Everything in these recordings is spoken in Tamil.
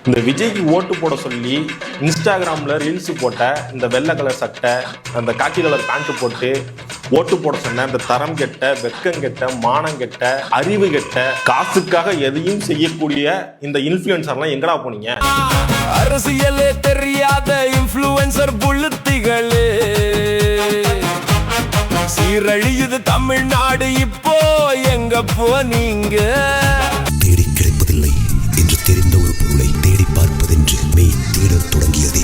இந்த விஜய்க்கு ஓட்டு போட சொல்லி இன்ஸ்டாகிராமில் ரீல்ஸ் போட்ட இந்த வெள்ளை கலர் சட்டை, அந்த காக்கி கலர் பேண்ட் போட்டு ஓட்டு போட சொன்ன இந்த தரம் கெட்ட, வெக்கம் கெட்ட, மானம் கெட்ட, அறிவு கெட்ட, காசுக்காக எதையும் செய்யக்கூடிய இந்த இன்ஃப்ளூயன்சர்லாம் எங்கடா போனீங்க? அரசியலே தெரியாத இன்ஃப்ளூயன்சர் புளுத்திகளே, சீரழியுது தமிழ்நாடு, இப்போ எங்க போனீங்க? தேடி கிடைப்பதில்லை என்று தெரிந்த ஒரு பொருளை தேடி பார்ப்பதென்று மெய் தேடல் தொடங்கியது.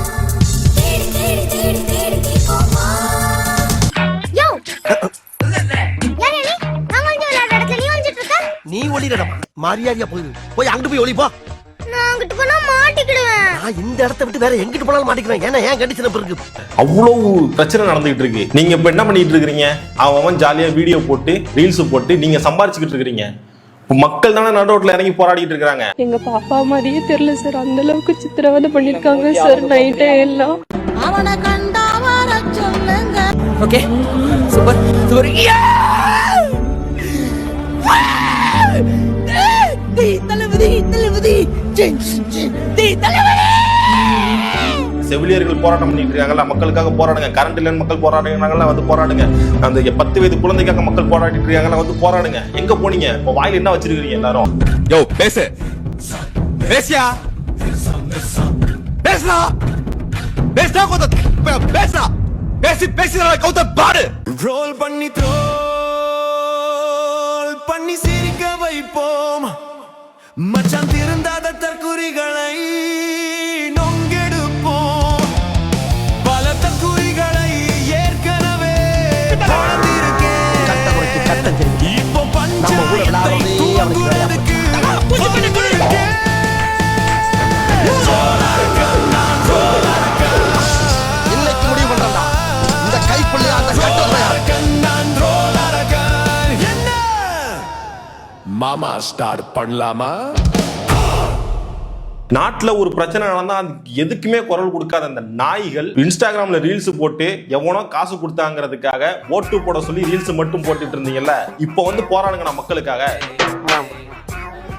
நீ ஒளிரடமா, மரியாதையா போய் அங்கிட்டு போய் ஒளிப்பா. அங்கிட்டு போனா மாட்டிக்கிடுவேன். நான் இந்த இடத்த விட்டு வேற எங்கிட்டு போனாலும் மாட்டிக்குவேன். ஏன்னா ஏன் கண்டிஷன் இருக்கு. அவ்வளவு பிரச்சனை நடந்துகிட்டு இருக்கு. நீங்க இப்ப என்ன பண்ணிட்டு இருக்கீங்க? அவன் ஜாலியா வீடியோ போட்டு ரீல்ஸ் போட்டு நீங்க சம்பாரிச்சுக்கிட்டு இருக்கீங்க. மக்கள் தானே நடுரோட்ல இறங்கி போராடிட்டு இருக்காங்க. எங்க பாப்பா மாதிரியே தெரியல சார், அந்த அளவுக்கு சித்திரவதை பண்ணிருக்காங்க சார் நைட்டே எல்லாம். அவனை கண்டா வர சொல்லுங்க. Okay super super. செவிலியர்கள் போராட்டம் பண்ணிட்டு இருக்காங்கல்ல, மக்களுக்காக போராடுங்க. கரண்ட் இல்லைன்னு மக்கள் போராடுறாங்கல்ல, வந்து போராடுங்க. அந்த 10 வயது குழந்தைக்காக மக்கள் போராடிட்டு இருக்காங்கல்ல, வந்து போராடுங்க. எங்க போனீங்க? இப்ப வாயில என்ன வச்சிருக்கீங்க எல்லாரும்? யோ பேசு, பேசியா, பேசுடா, பேசுடா, பேசுடா, பேசி பேசி கௌத பாடு. ரோல் பண்ணி த்ரோல் பண்ணி சிரிக்க வைப்போம் மச்சான், திருந்தாத தற்குறிகளை நொங்கெடுப்போம். பல தற்குறிகளை ஏற்கனவே வளர்ந்திருக்கேன். இப்போ பஞ்சாயத்தை தூக்குறதுக்கு இன்னைக்கு முடிவு பண்றா. இந்த கைப்புள்ளையா அந்த என்ன மாமா ஸ்டார்ட் பண்ணலாமா? நாட்டுல ஒரு பிரச்சனை நடந்தா எதுக்குமே குரல் கொடுக்காத அந்த நாய்கள் இன்ஸ்டாகிராம்ல ரீல்ஸ் போட்டு எவனோ காசு கொடுத்தாங்கிறதுக்காக ஓட்டு போட சொல்லி ரீல்ஸ் மட்டும் போட்டுட்டு இருந்தீங்கல்ல, இப்போ வந்து போராடுங்க நான் மக்களுக்காக.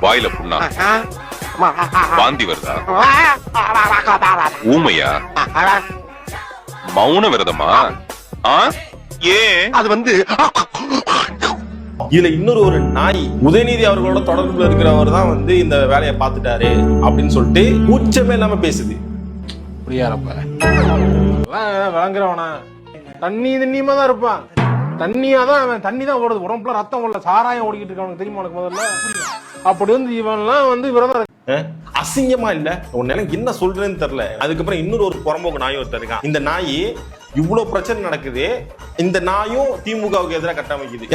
வாயில புண்ணா, வாந்தி வருதா, ஊமையா, மௌன விரதமா? ஏன் அது வந்து இதுல இன்னொரு ஒரு நாய் உதயநிதி அவர்களோட தொடர்புல இருக்கிறவர் தான் வந்து இந்த வேலையை பார்த்துட்டாரு அப்படின்னு சொல்லிட்டு கூச்சமே இல்லாம பேசுது. வழங்குறவனா தண்ணியமா தான் இருப்பான். தண்ணியாதான் அவன் தண்ணி தான் ஓடுது, உடம்புல ரத்தம் ஓடல, சாராயம் ஓடிக்கிட்டு இருக்கானுக்கு தெரியுமா உனக்கு? முதல்ல அப்படி வந்து இவன்லாம் வந்து விரதம் அசிங்கமா இல்ல? உன்னால என்ன சொல்றேன்னு தெரியல. அதுக்கப்புறம் இன்னொரு ஒரு புறம்போக்கு நாய் ஒருத்தர் இருக்கான். இந்த நாய் இவ்வளவு பிரச்சனை நடக்குது, இந்த நாயும் திமுகவுக்கு எதிராக கட்டமைக்குது.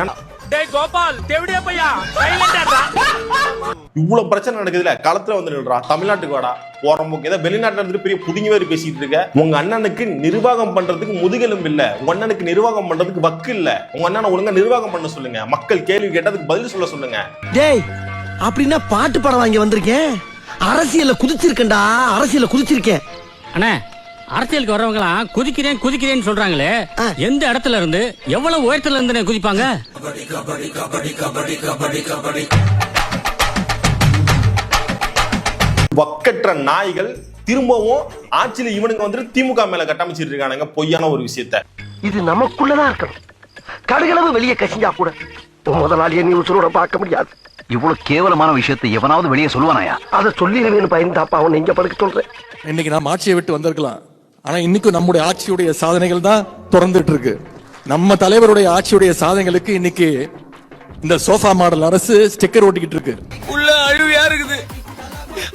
இவ்வளவு பிரச்சனை நடக்குதுல, களத்துல வந்து நில்றா, தமிழ்நாட்டுக்கு வாடா, போறம்போக்கு ஏதோ வெளிநாட்டுல இருந்து பெரிய புதுங்கி வேறு பேசிட்டு இருக்க. உங்க அண்ணனுக்கு நிர்வாகம் பண்றதுக்கு முதுகெலும்பு இல்ல, உங்க அண்ணனுக்கு நிர்வாகம் பண்றதுக்கு வக்கு இல்ல. உங்க அண்ணனை ஒழுங்கா நிர்வாகம் பண்ண சொல்லுங்க, மக்கள் கேள்வி கேட்டதுக்கு பதில் சொல்ல சொல்லுங்க. டேய் அப்படின்னா பாட்டு படம் வாங்கி வந்திருக்கேன். அரசியல்ல குதிச்சிருக்கேன்டா, அரசியல்ல குதிச்சிருக்கேன். அண்ணா, அரசியலுக்கு வர்றவங்களாம் குதிக்கிறேன்னு சொல்றாங்களே, எந்த இடத்துல இருந்து எவ்வளவு உயரத்துல இருந்து குதிப்பாங்க? வக்கற்ற நாய்கள் திரும்பவும் ஆட்சியில இவனுங்க வந்து திமுக மேல கட்டமைச்சிட்டு இருக்கானுங்க பொய்யான ஒரு விஷயத்த. இது நமக்குள்ளதான் இருக்கணும். கடுகளவு வெளியே கசிஞ்சா கூட முதலாளியை நீ உசுரோட பார்க்க முடியாது. இவ்வளவு கேவலமான விஷயத்தை எவனாவது வெளியே சொல்லுவானாயா? அதை சொல்லிடுவேன்னு பயந்தாப்பா அவன் இங்க படுக்க சொல்றேன். இன்னைக்கு நாம் ஆட்சியை விட்டு வந்திருக்கலாம், ஆனா இன்னைக்கும் நம்முடைய ஆட்சியுடைய சாதனைகள் தான் தொடர்ந்துட்டு இருக்கு. நம்ம தலைவருடைய ஆட்சியுடைய சாதனைகளுக்கு இன்னைக்கு இந்த சோஃபா மாடல் அரசு ஸ்டிக்கர் ஓட்டிக்கிட்டு இருக்கு. உள்ள அழுவியா இருக்குது,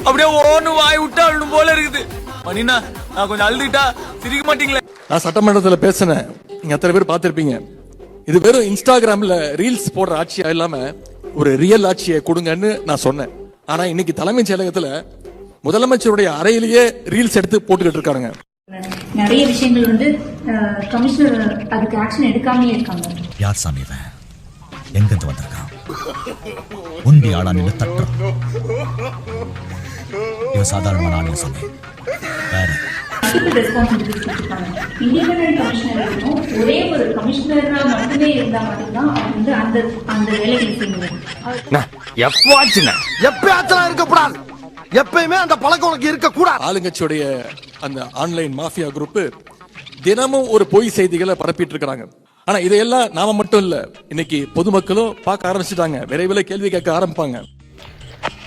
அப்படியே ஓன்னு வாய் விட்டு அழுணும் போல இருக்குது. மணினா நான் கொஞ்சம் அழுதுட்டா சிரிக்க மாட்டீங்களே? நான் சட்டமன்றத்தில் பேசினேன், நீங்க அத்தனை பேர் பார்த்திருப்பீங்க. இது வெறும் இன்ஸ்டாகிராம்ல ரீல்ஸ் போடுற ஆட்சியா இல்லாம ஒரு ரியல் ஆட்சியை கொடுங்கன்னு நான் சொன்னேன். ஆனா இன்னைக்கு தலைமைச் செயலகத்துல முதலமைச்சருடைய அறையிலேயே ரீல்ஸ் எடுத்து போட்டுக்கிட்டு இருக்காங்க. நிறைய விஷயங்கள் வந்து கமிஷனர் அதுக்கு ஆக்ஷன் எடுக்காமலே இருக்காங்க. யார் சாமி இவன்? எங்கிருந்து வந்திருக்கான்? உண்டி ஆளா நின்று தட்டுறான். இவன் சாதாரணமான ஆளுங்க சாமி, வேற இண்டிபெண்டன்ட் கமிஷனர் இருக்கணும். ஒரே ஒரு கமிஷனரா மட்டுமே இருந்தா மட்டும்தான் அது வந்து அந்த வேலைகளை செய்ய முடியும். எப்பயாச்சும் இருக்கப்படாது. எப்பயுமே அந்த பழக்கம் உனக்கு இருக்க கூடாது. ஆளுங்கட்சியுடைய அந்த ஆன்லைன் மாஃபியா குரூப் தினமும் ஒரு பொய் செய்திகளை பரப்பிட்டு இருக்காங்க. ஆனா இதையெல்லாம் நாம மட்டும் இல்ல, இன்னைக்கு பொதுமக்களும் பார்க்க ஆரம்பிச்சுட்டாங்க, விரைவில் கேள்வி கேட்க ஆரம்பிப்பாங்க.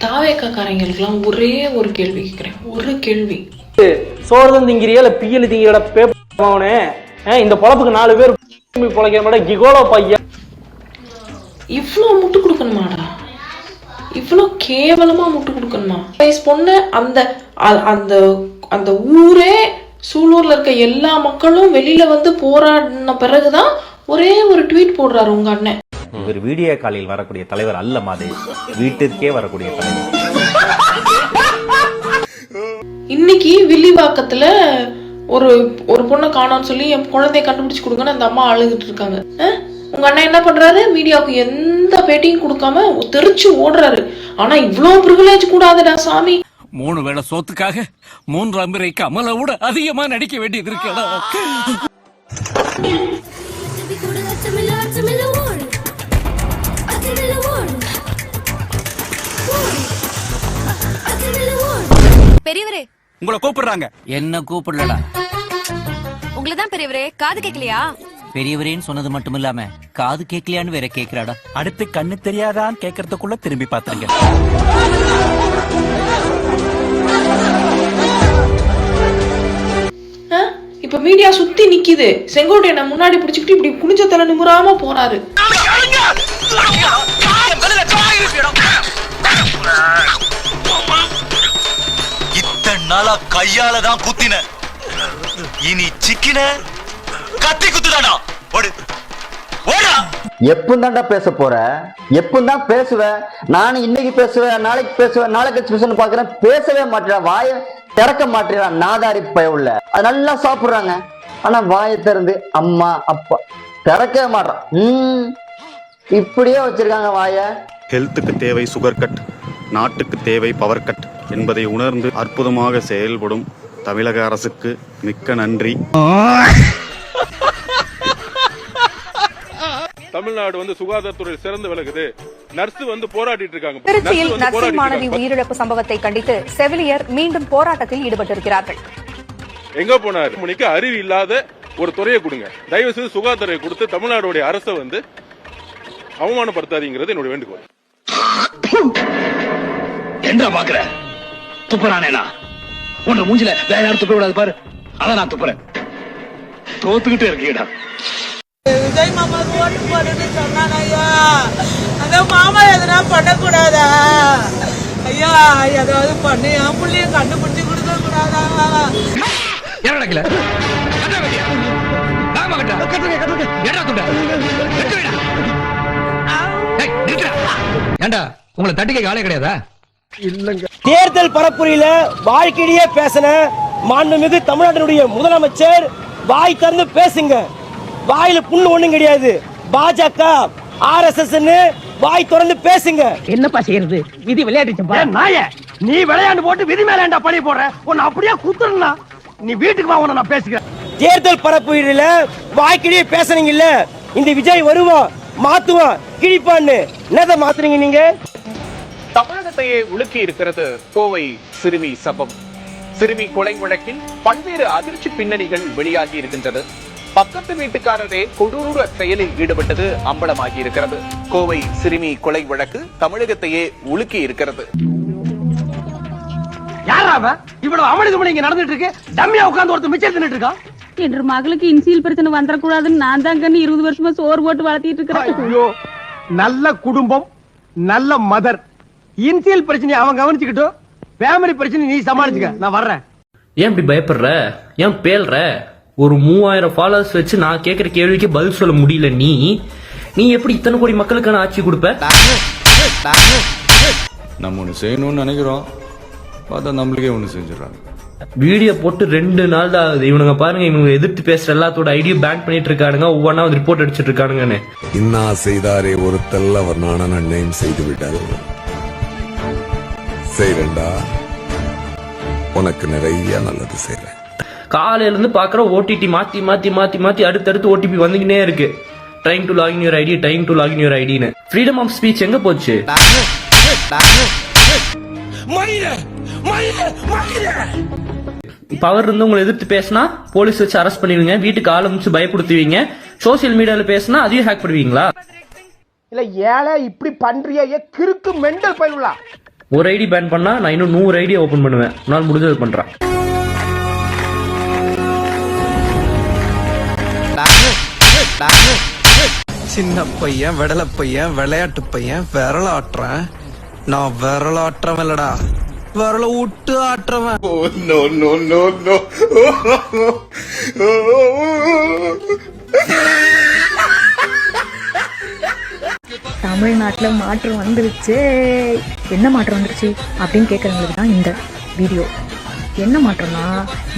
தாவேக்காரங்களுக்கெல்லாம் ஒரே ஒரு கேள்வி கேட்கிறேன், ஒரு கேள்வி. சோறு திங்கிறியா இல்ல பியல் திங்கிற பேப்பனே இந்த பொழப்புக்கு 4 பேர் பொழைக்கிற மாதிரி கிகோலோ பையன். இவ்வளோ முட்டு கொடுக்கணுமாடா? இவ்வளோ கேவலமா முட்டு கொடுக்கணுமா? பொண்ணு அந்த அந்த அந்த ஊரே, சூலூர்ல இருக்க எல்லா மக்களும் வெளியில வந்து போராடின பிறகுதான் ஒரே ஒரு ட்வீட் போடுறாரு உங்க அண்ணன். இவர் வீடியோ காலில் வரக்கூடிய தலைவர் அல்ல மாதே, வீட்டிற்கே வரக்கூடிய தலைவர். இன்னைக்கு வில்லிவாக்கத்துல ஒரு ஒரு பொண்ணை காணோம்னு சொல்லி என் குழந்தைய கண்டுபிடிச்சு கொடுங்கன்னு அந்த அம்மா அழுதுட்டு இருக்காங்க. உங்க அண்ணன் என்ன பண்றாரு? மீடியாவுக்கு எந்த பேட்டியும் கொடுக்காம தெரிச்சு ஓடுறாரு. ஆனா இவ்வளவு பிரிவிலேஜ் கூடாதுடா சாமி. 3 வேளை சோத்துக்காக 3ஆம் முறை கமலை விட அதிகமா நடிக்க வேண்டியது இருக்கடா. பெரியவரே உங்களை கூப்பிடுறாங்க. என்ன கூப்பிடலடா? உங்களை தான் பெரியவரே. காது கேட்கலையா? பெரியவரேன்னு சொன்னது மட்டும் இல்லாம காது கேட்கலையான்னு வேற கேக்குறாடா. அடுத்து கண்ணு தெரியாதான்னு கேக்குறதுக்குள்ள திரும்பி பாத்துருங்க. இப்ப மீடியா சுத்தி நிக்குது. செங்கோட்டையனை முன்னாடி பிடிச்சிக்கிட்டு இப்படி குனிஞ்ச தலை நிமிராம போறாரு. இத்தனை நாளா கையாலதான் குத்தின, இனி சிக்கின கத்தி குத்துதாடா. எப்பந்தாண்டா பேச போற? எப்பந்தான் பேசுவ? நானும் இன்னைக்கு பேசுவேன், நாளைக்கு பேசுவேன், நாளைக்கு பேசுவேன்னு பாக்குறேன், பேசவே மாட்டேன். வாய திறக்க மாட்டேன். நாதாரி பயவுள்ள அது நல்லா சாப்பிடுறாங்க, ஆனா வாயை திறந்து அம்மா அப்பா திறக்கவே மாட்டான். இப்படியே வச்சிருக்காங்க வாய. ஹெல்த்துக்கு தேவை சுகர் கட், நாட்டுக்கு தேவை பவர் கட் என்பதை உணர்ந்து அற்புதமாக செயல்படும் தமிழக அரசுக்கு மிக்க நன்றி. தமிழ்நாடு வந்து சுகாதாரத்துறையில் சிறந்து விளக்குது. நர்ஸ் வந்து போராடிட்டு இருக்காங்க. திருச்சியில் நர்சிங் மாணவி உயிரிழப்பு சம்பவத்தை கண்டித்து செவிலியர் மீண்டும் போராட்டத்தில் ஈடுபட்டிருக்கிறார்கள். எங்க போனாரு? மணிக்கு அறிவு இல்லாத ஒரு துறையை கொடுங்க, தயவு செய்து சுகாதாரத்தை கொடுத்து தமிழ்நாடுடைய அரசை வந்து அவமானப்படுத்தாதீங்கிறது என்னுடைய வேண்டுகோள். என்ன பாக்குற? துப்புறானேனா? உன்ன மூஞ்சில வேற யாரும் துப்ப விடாது பாரு. அதான் நான் துப்புறேன். தோத்துக்கிட்டே இருக்கீடா. விஜய் மாமா ஓட்டு போடுன்னு சொன்னான் ஐயா. அந்த மாமா எதனா பண்ணக்கூடாதா ஐயா? ஏதாவது பண்ணி என் புள்ளைய கண்டுபிடிச்சு கொடுக்க கூடாதா? என்ன நடக்கல? ஏண்டா உங்களை தட்டிக்க காலே கிடையாதா? தேர்தல் பரப்புரையில வாழ்க்கையிலேயே பேசின மாண்புமிகு தமிழ்நாட்டினுடைய முதலமைச்சர் வாய் திறந்து பேசுங்க. வாயில புண்ணு ஒண்ணும் கிடையாது. பாஜக RSS வாய் திறந்து பேசுங்க. என்னப்பா செய்யறது? விதி விளையாடுச்சப்பா. நாய நீ விளையாண்டு போட்டு விதி மேல ஏன்டா பழி போடுற? உன்னை அப்படியே குத்துறா. நீ வீட்டுக்கு வா, உன்னை நான் பேசுகிறேன். தேர்தல் பரப்புரையில வாய்க்கிலேயே பேசுறீங்கல்ல, இந்த விஜய் வருவான், மாத்துவான், கிழிப்பான்னு என்னத மாத்துறீங்க நீங்க? தமிழகத்தையே உலுக்கி இருக்கிறது கோவை சிறுமி சம்பவம். சிறுமி கொலை வழக்கில் பல்வேறு அதிர்ச்சி பின்னணிகள் வெளியாகி இருக்கின்றது. பக்கத்து வீட்டுக்காரரே கொடூர செயலில் ஈடுபட்டது அம்பலமாகி இருக்கிறது. கோவை சிறுமி கொலை வழக்கு தமிழகத்தையே உலுக்கி இருக்கிறது. யாராவ இவ்வளவு அமளிதுமணி இங்க நடந்துட்டு இருக்கு? டம்மியா உட்கார்ந்து ஒருத்தர் மிச்சம் தின்னுட்டு இருக்கான். என்ற மகளுக்கு இன்சியல் பிரச்சனை வந்துடக்கூடாதுன்னு நான் தான் கண்ணு 20 வருஷமா சோறு போட்டு வளர்த்திட்டு இருக்கிறேன். ஐயோ, நல்ல குடும்பம், நல்ல மதர். இன்சியல் பிரச்சனை அவன் கவனிச்சுக்கிட்டோம், ஃபேமிலி பிரச்சனை நீ சமாளிச்சுக்க. நான் வர்றேன். ஏன் இப்படி பயப்படுற? ஏன் பேல்ற? ஒரு 3000 ஃபாலோவர்ஸ் வச்சு நான் கேட்கிற கேள்விக்கு பதில் சொல்ல முடியல. நீ எப்படி இத்தனை கோடி மக்களுக்கான ஆட்சி கொடுப்ப? நம்ம ஒண்ணு செய்யணும்னு நினைக்கிறோம், பார்த்தா நம்மளுக்கே ஒண்ணு செஞ்சிடறாங்க. வீடியோ போட்டு 2 நாள் தான் ஆகுது. இவனுங்க பாருங்க, இவங்க எதிர்த்து பேசுற எல்லாத்தோட ஐடியா பேன் பண்ணிட்டு இருக்கானுங்க, ஒவ்வொன்னா ரிப்போர்ட் அடிச்சிட்டு இருக்கானுங்கன்னு. இன்னா செய்தாரே ஒருத்தல் அவர் நான நன்மையும் செய்து விட்டார். செய்றேன்டா, உனக்கு நிறைய நல்லது செய்றேன். காலையில இருந்து பாக்குற ஓடிடி மாத்தி மாத்தி மாத்தி மாத்தி அடுத்தடுத்து ஓடிபி வந்துகினே இருக்கு. Trying to login your ID, trying to login your ஐடின்னு. ஃப்ரீடம் ஆஃப் ஸ்பீச் எங்க போச்சு? பவர் இருந்து உங்களை எதிர்த்து பேசினா போலீஸ் வச்சு அரெஸ்ட் பண்ணுவீங்க, வீட்டுக்கு ஆள் அனுப்பிச்சு பயப்படுத்துவீங்க. சோசியல் மீடியால பேசினா அதையும் ஹேக் பண்ணுவீங்களா? இல்ல ஏழை இப்படி பண்றியே கிறுக்கு மெண்டல் பயிலுலா. ஒரு ஐடி பேன் பண்ணா நான் இன்னும் 100 ஐடியா ஓபன் பண்ணுவேன். நான் முடிஞ்சது பண்றேன். சின்ன பையன், விடல பையன், விளையாட்டு பையன், விரல ஆட்டுறேன். நான் விரல ஆட்டுறவன் இல்லடா, விரல விட்டு ஆட்டுறவன். தமிழ்நாட்டுல மாற்றம் வந்துருச்சு. என்ன மாற்றம் வந்துருச்சு அப்படின்னு கேட்கறவங்களுக்கு தான் இந்த வீடியோ. என்ன மாற்றம்னா,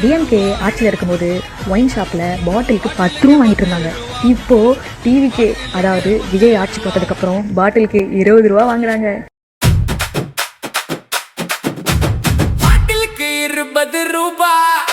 டிஎம்கே ஆட்சியில் இருக்கும்போது ஒயின் ஷாப்ல பாட்டிலுக்கு 10 ரூபா வாங்கிட்டு இருந்தாங்க. இப்போ டிவிகே அதாவது விஜய் ஆட்சி பார்த்ததுக்கு அப்புறம் பாட்டிலுக்கு 20 ரூபா வாங்குறாங்க. பாட்டிலுக்கு 20 ரூபாய்.